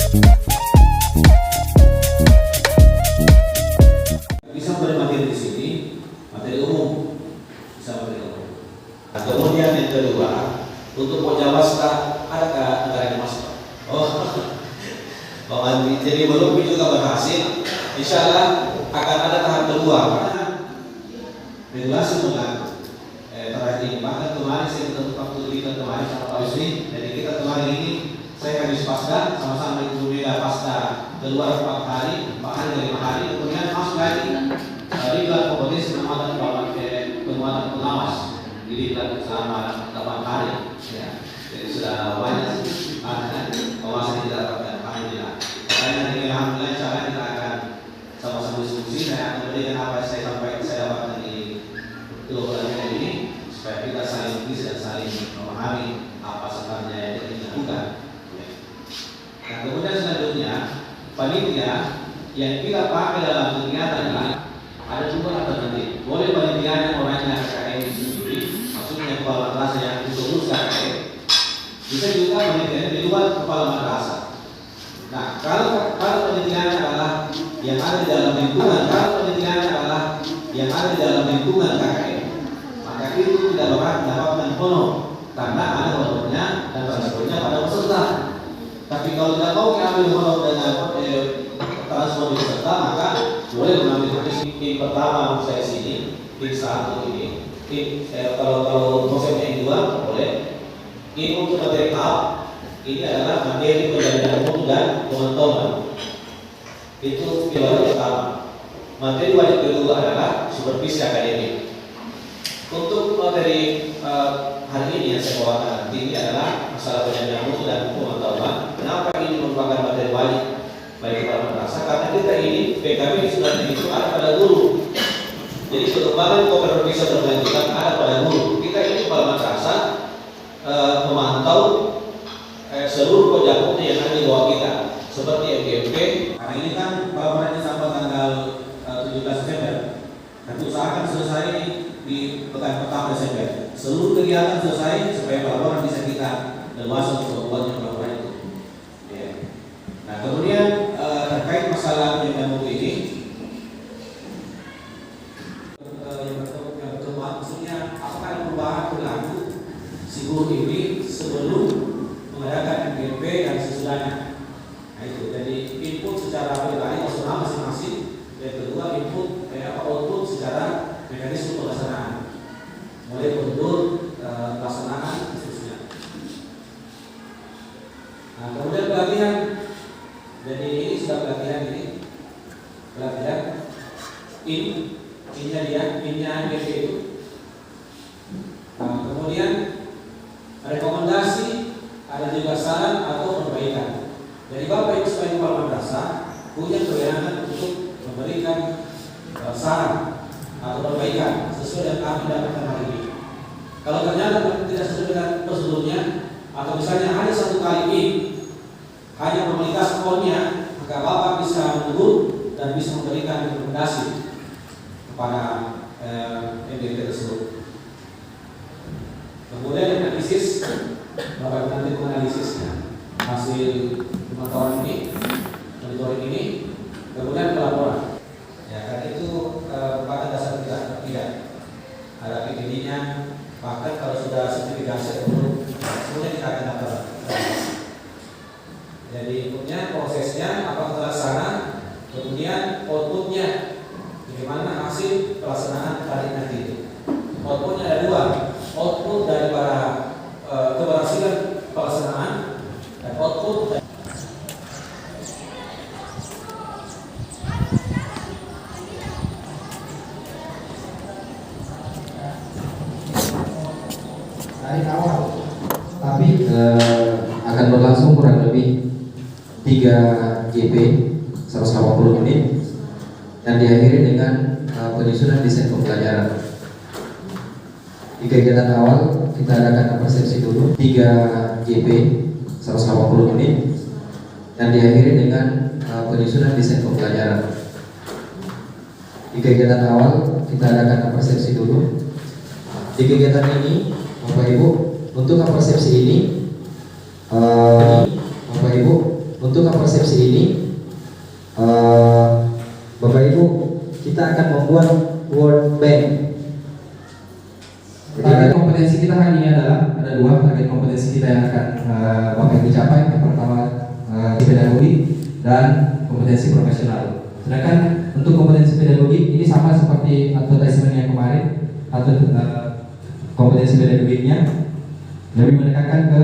Bisa beri materi di sini, materi umum, bisa materi umum. Nah, kemudian yang kedua, untuk Mojawasta adakah negara yang masuk? Oh, jadi belum juga berhasil. Insya Allah akan ada tahap kedua. Regulasi mengatur terakhir ini. Bahkan kemarin saya ketemu waktu kita kemarin sama Pak Yusri. Jadi kita kemarin ini saya habis pasca sama-sama Ibu Mega pasca keluar 4 hari, 5 hari, kemudian masuk lagi di gelar kompetisi penguatan pengawas. Jadi dilakukan selama 8 hari. Ya. Jadi sudah banyak kawasan kita dapatkan. Alhamdulillah. Makanya alhamdulillah insya kita akan sama-sama diskusi. Saya akan berikan apa yang saya dapatkan di dua bulan ini supaya kita saling bisa dan saling memahami apa sebenarnya yang kita lakukan. Nah, kemudian selanjutnya panitia yang kita pakai dalam kegiatan ini ada 2 alternatif. Boleh panitia yang orangnya KKN sendiri, maksudnya kepala madrasah yang diurus KKN. Bisa juga panitia di luar kepala madrasah. Nah, kalau penelitiannya adalah yang ada di dalam lingkungan, KKN, maka itu tidak bakal mendapatkan honor karena ada honornya dan transportnya pada peserta. Tapi kalau tidak mau ambil honor dengan transport di peserta, maka boleh mengambil tim pertama saya sini, tim 1 ini, kalau konsepnya yang 2 boleh. Ini untuk materi A. Ini adalah materi perjalanan mutu dan teman-teman. Itu pilihan pertama. Materi wajib kedua adalah supervisi akademik. Untuk materi hari ini yang saya bawakan nanti ini adalah masalah perjalanan mutu dan teman-teman. Kenapa ini merupakan materi wajib bagi kepala madrasah? Karena kita ini PKB di sebenarnya itu ada pada guru. Jadi perkembangan kompetensi bisa berlanjutan ada pada guru. Kita ini kepala madrasah memantau seluruh proyek yang ada di bawah kita seperti MGMP. Karena ini kan pelaporannya sampai tanggal 17 Desember dan usahakan selesai di pekan pertama Desember. Seluruh kegiatan selesai supaya pelaporan bisa kita leluasa untuk membuatnya pelaporan itu. Ya. Nah, kemudian terkait masalah yang mutu ini, yang kedua maksudnya apakah ada perubahan perilaku si guru ini sebelum mengadakan MGP dan sesudahnya. Nah itu, jadi input secara pribadi personal masing-masing. Yang kedua input output secara mekanisme pelaksanaan, mulai prosedur pelaksanaan seterusnya. Nah kemudian pelatihan. Jadi ini sudah pelatihan innya MGP itu. Nah, kemudian rekomendasi, ada juga saran atau perbaikan. Jadi Bapak Ibu sebagai kepala madrasah punya kewenangan untuk memberikan saran atau perbaikan sesuai dengan apa yang dapatkan hari ini. Kalau ternyata tidak sesuai dengan prosedurnya atau misalnya hanya 1 kali ini hanya formalitas ponnya, maka Bapak bisa menegur dan bisa memberikan rekomendasi kepada MDT tersebut. Kemudian analisis, Bapak nanti menganalisisnya hasil pemantauan ini, monitoring ini, kemudian pelaporan. Ya, kan itu pada dasar tidak ada PPD-nya. Bahkan kalau sudah sertifikasi semuanya kita akan daftar. Jadi inputnya, prosesnya, apa terlaksana, kemudian outputnya, bagaimana hasil pelaksanaan tadi nanti itu. Outputnya ada 2, output daripada keberhasilan pelaksanaan dan output dari awal, tapi akan berlangsung kurang lebih 3 GP 180 menit dan diakhiri dengan penyusunan desain pembelajaran. Di kegiatan awal kita adakan persepsi dulu 3 GP 180 menit dan diakhiri dengan penyusunan desain pembelajaran. Di kegiatan awal kita adakan persepsi dulu. Di kegiatan ini, Bapak Ibu, untuk persepsi ini, Bapak Ibu, untuk persepsi ini, Bapak Ibu, kita akan membuat World Bank. Target kompetensi kita hari ini adalah ada dua target kompetensi kita yang akan Bapak Ibu capai. Yang pertama pedagogi dan kompetensi profesional. Sedangkan untuk kompetensi pedagogi ini sama seperti advertisement yang kemarin, atau kompetensi pedagogiknya lebih menekankan ke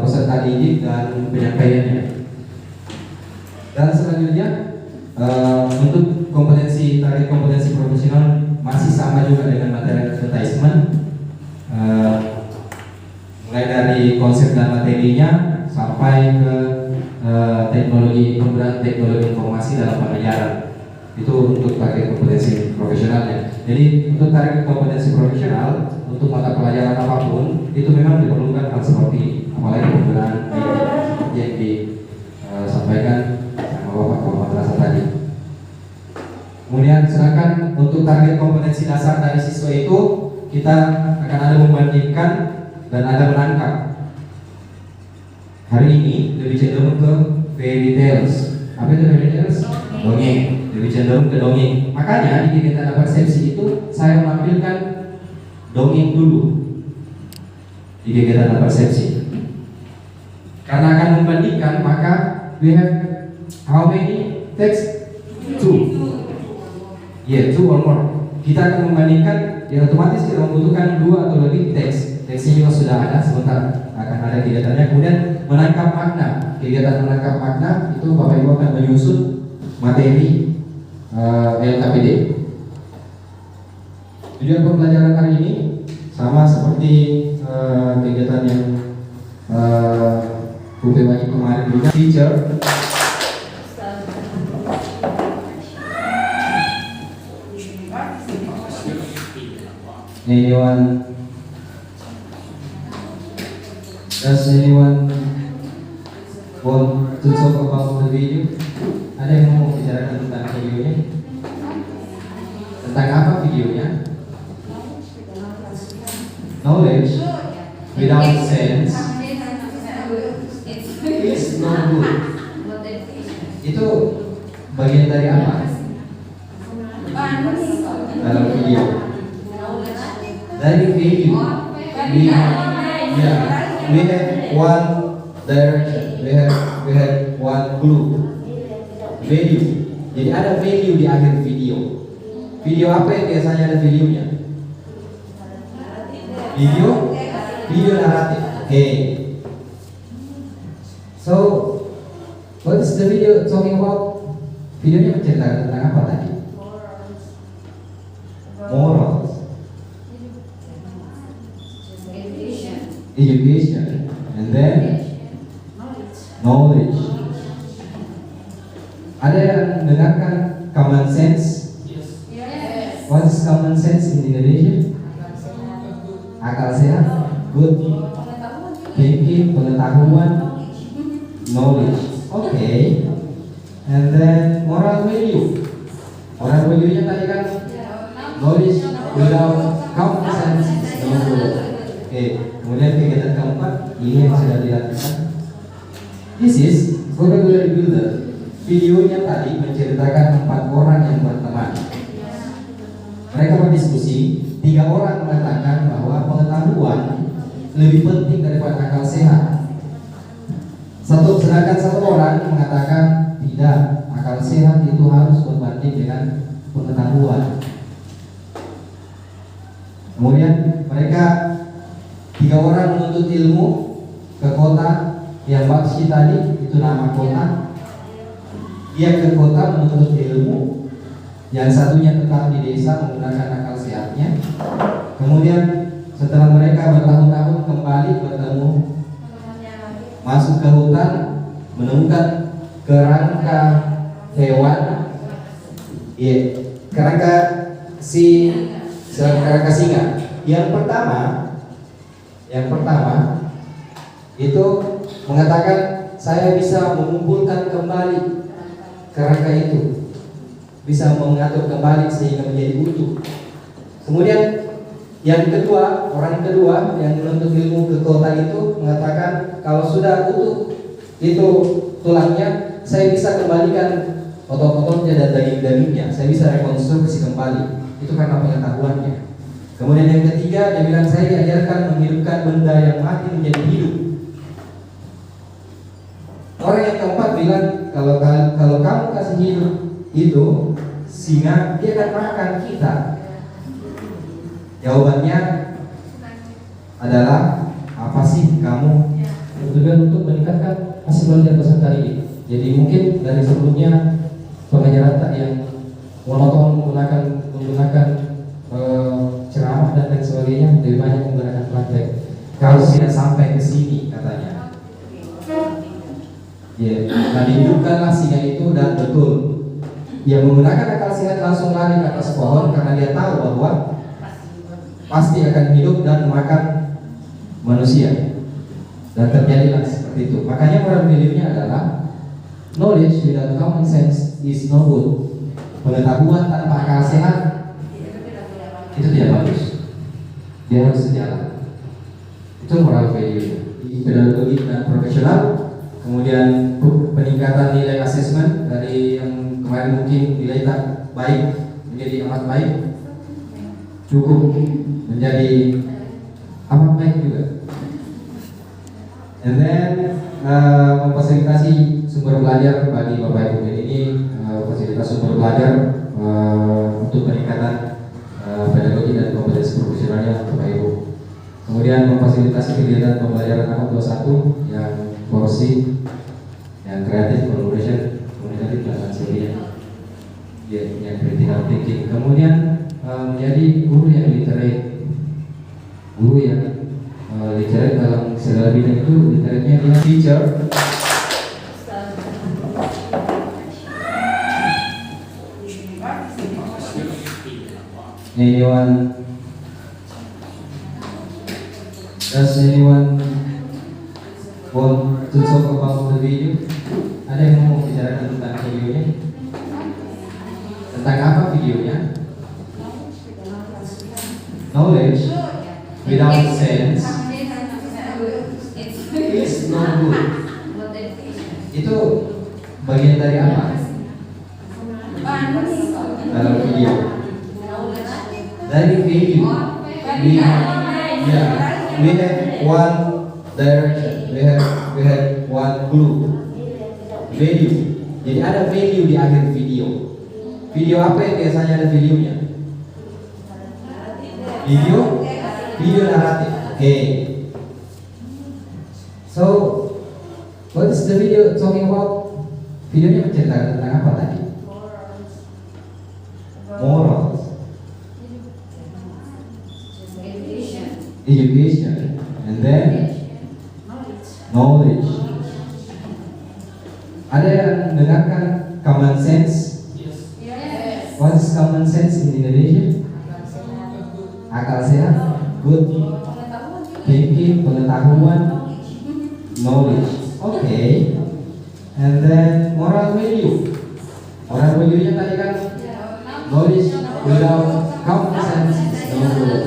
peserta didik dan penyampaiannya. Dan selanjutnya untuk target kompetensi profesional masih sama juga dengan materi advertisement, mulai dari konsep dan materinya sampai ke penggunaan teknologi informasi dalam pengajaran. Itu untuk target kompetensi profesionalnya. Jadi untuk target kompetensi profesional untuk mata pelajaran apapun itu memang diperlukan hal seperti ini, apalagi penggunaan seperti yang disampaikan sama Bapak Madrasah tadi. Kemudian sedangkan untuk target kompetensi dasar dari siswa itu kita akan ada membandingkan dan ada menangkap. Hari ini lebih cenderung ke fairy tales. Apa itu fairy tales? Dongeng. Lebih cenderung ke dongeng. Makanya di kegiatan persepsi itu saya menampilkan dongeng dulu di kegiatan persepsi. Karena akan membandingkan, maka we have how many text? 2. Yeah, 2 or more. Kita akan membandingkan, ya otomatis kita membutuhkan 2 atau lebih teks. Teksnya juga sudah ada, sebentar akan ada kegiatannya. Kemudian menangkap makna. Kegiatan menangkap makna itu Bapak Ibu akan menyusun materi LKPD. Tujuan pembelajaran hari ini sama seperti kegiatan yang UPWI kemarin juga. Teacher Does anyone want to talk about the video? Ada yang mau bicarakan tentang videonya? Tentang apa videonya? Knowledge without sense is not good. Itu bagian dari apa? Dalam video. Dari video. We have one direction. We have one clue. Value. Jadi ada value di akhir video. Video apa yang biasanya ada videonya? Video naratif. Okay. So, what is the video talking about? Videonya menceritakan tentang apa tadi? Morals. Education. And then knowledge. Ada yang mendengarkan common sense? Yes. What is common sense in Indonesia? Akal sehat, good thinking, pengetahuan, knowledge. Okay. And then moral value. Moral value-nya tadi kan knowledge without common sense is no good. Okay. Kemudian kegiatan keempat ini yang sudah dilakukan. This is vocabulary builder. Videonya tadi menceritakan 4 orang yang berteman. Mereka berdiskusi. 3 orang mengatakan bahwa pengetahuan lebih penting daripada akal sehat. Sedangkan 1 orang mengatakan tidak, akal sehat itu harus berbanding dengan pengetahuan. Kemudian mereka 3 orang menuntut ilmu ke kota yang Bakshi tadi, itu nama kota. Dia ke kota menuntut ilmu. Yang satunya tetap di desa menggunakan akal sehatnya. Kemudian setelah mereka bertahun-tahun kembali bertemu, masuk ke hutan, menemukan kerangka hewan, kerangka singa. Yang pertama itu mengatakan saya bisa mengumpulkan kembali kerangka itu, bisa mengatur kembali sehingga menjadi utuh. Kemudian yang kedua, orang kedua yang menuntut ilmu ke kota itu mengatakan kalau sudah utuh itu tulangnya, saya bisa kembalikan otot-ototnya dan daging-dagingnya, saya bisa rekonstruksi kembali. Itu karena pengetahuannya. Kemudian yang ketiga, dia bilang saya diajarkan menghidupkan benda yang mati menjadi hidup. Orang yang keempat bilang kalau kamu kasih hidup itu singa, dia akan makan kita. Jawabannya adalah apa sih kamu? Tujuan untuk meningkatkan hasil belajar peserta ini. Jadi mungkin dari sebelumnya pengajaran tak yang monoton menggunakan ceramah dan lain sebagainya, lebih banyak menggunakan praktek. Kalau tidak sampai ke sini katanya, ya, nah dihidupkanlah singa itu dan betul, dia menggunakan akal sehat langsung lari ke atas pohon karena dia tahu bahwa pasti akan hidup dan makan manusia. Dan terjadilah seperti itu. Makanya moral value-nya adalah knowledge without common sense is no good. Pengetahuan tanpa akal sehat itu tidak bagus. Dia harus sejalan. Itu moral value. Pedagogi dan profesional. Kemudian peningkatan nilai asesmen dari yang kemarin mungkin nilai tak baik menjadi amat baik, cukup menjadi amat baik juga. And then memfasilitasi sumber belajar bagi Bapak Ibu. Jadi ini fasilitas sumber belajar untuk peningkatan pedagogi dan kompetensi profesionalnya Bapak Ibu. Kemudian memfasilitasi kegiatan pembelajaran tahap 21 yang porsi, yang kreatif, collaboration, komunikatif dan lain sebagainya. Ya, yang critical thinking. Kemudian menjadi guru yang literate, guru yang literate dalam segala bidang itu. Literate-nya dia teacher. Does anyone want to talk about the video? Ada yang mau bicarakan tentang videonya? Tentang apa videonya? Knowledge without sense is no good. Itu bagian dari apa? Dalam video. Dari video. We have one direction. We have one clue. Value. Jadi ada value di akhir video. Video apa yang biasanya ada videonya? Video naratif. Okay. So, what is the video talking about? Videonya menceritakan tentang apa tadi? Morals. Education. And then knowledge. Ada yang mendengarkan common sense? What is common sense in Indonesia? Akal sehat, good thinking, pengetahuan, knowledge. Okay. And then moral value. Moral value-nya tadi kan knowledge without common sense is no good.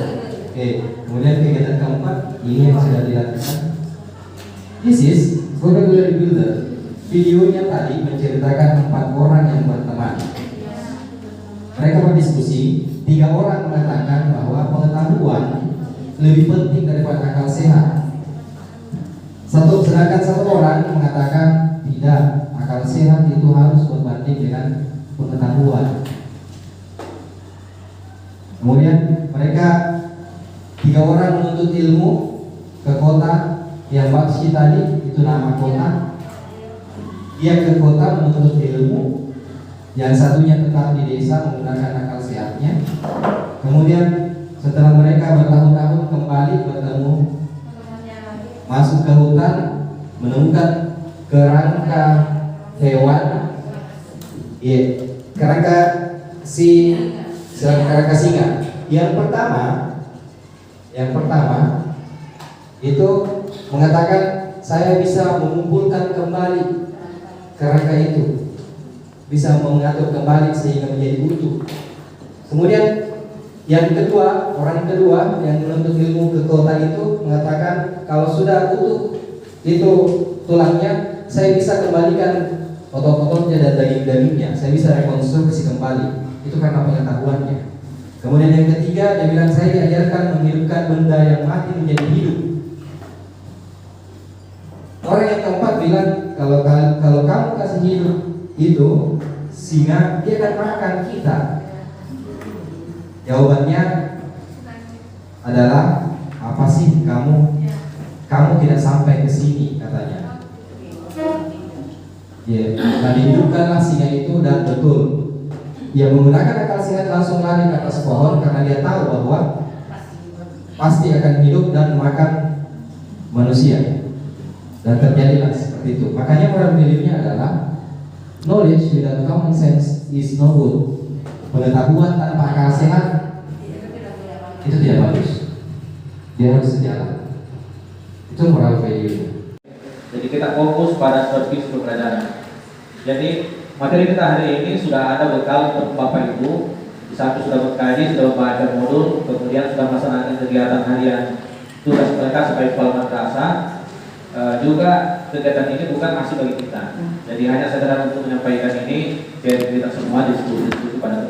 Okay. Kemudian kegiatan keempat ini yang sudah dilakukan. This is vocabulary builder. Videonya tadi menceritakan 4 orang yang berteman. Mereka berdiskusi. 3 orang mengatakan bahwa pengetahuan lebih penting daripada akal sehat. Sedangkan 1 orang mengatakan tidak, akal sehat itu harus berbanding dengan pengetahuan. Kemudian mereka 3 orang menuntut ilmu ke kota yang Bakshi tadi, itu nama kota. Dia ke kota menuntut ilmu. Yang satunya tetap di desa menggunakan akal sehatnya. Kemudian setelah mereka bertahun-tahun kembali bertemu, masuk ke hutan, menemukan kerangka hewan, kerangka singa. Yang pertama itu mengatakan saya bisa mengumpulkan kembali kerangka itu, bisa mengatur kembali sehingga menjadi utuh. Kemudian yang kedua, orang kedua yang menuntut ilmu ke kota itu mengatakan kalau sudah utuh itu tulangnya, saya bisa kembalikan otot-ototnya dan daging-dagingnya, saya bisa rekonstruksi kembali. Itu karena pengetahuannya. Kemudian yang ketiga, dia bilang saya diajarkan menghidupkan benda yang mati menjadi hidup. Orang yang keempat bilang kalau kamu kasih hidup itu singa, dia akan makan kita. Jawabannya adalah apa sih kamu tidak sampai ke sini katanya. Ya, nah dihidupkanlah singa itu dan betul. Dia menggunakan akal sehat langsung lari ke atas pohon karena dia tahu bahwa pasti akan hidup dan makan manusia. Dan terjadilah seperti itu. Makanya moral value-nya adalah knowledge without common sense is no good. Pengetahuan tanpa akal sehat itu tidak bagus. Dia harus sejalan. Itu moral value. Jadi kita fokus pada service keberadaan. Jadi materi kita hari ini sudah ada bekal untuk Bapak Ibu. Di satu sudah berkaji, sudah membaca modul, kemudian sudah melaksanakan kegiatan harian tugas mereka sebagai kepala madrasah. Juga kegiatan ini bukan masih bagi kita. Jadi hanya sekedar untuk menyampaikan ini biar kita semua diskusi pada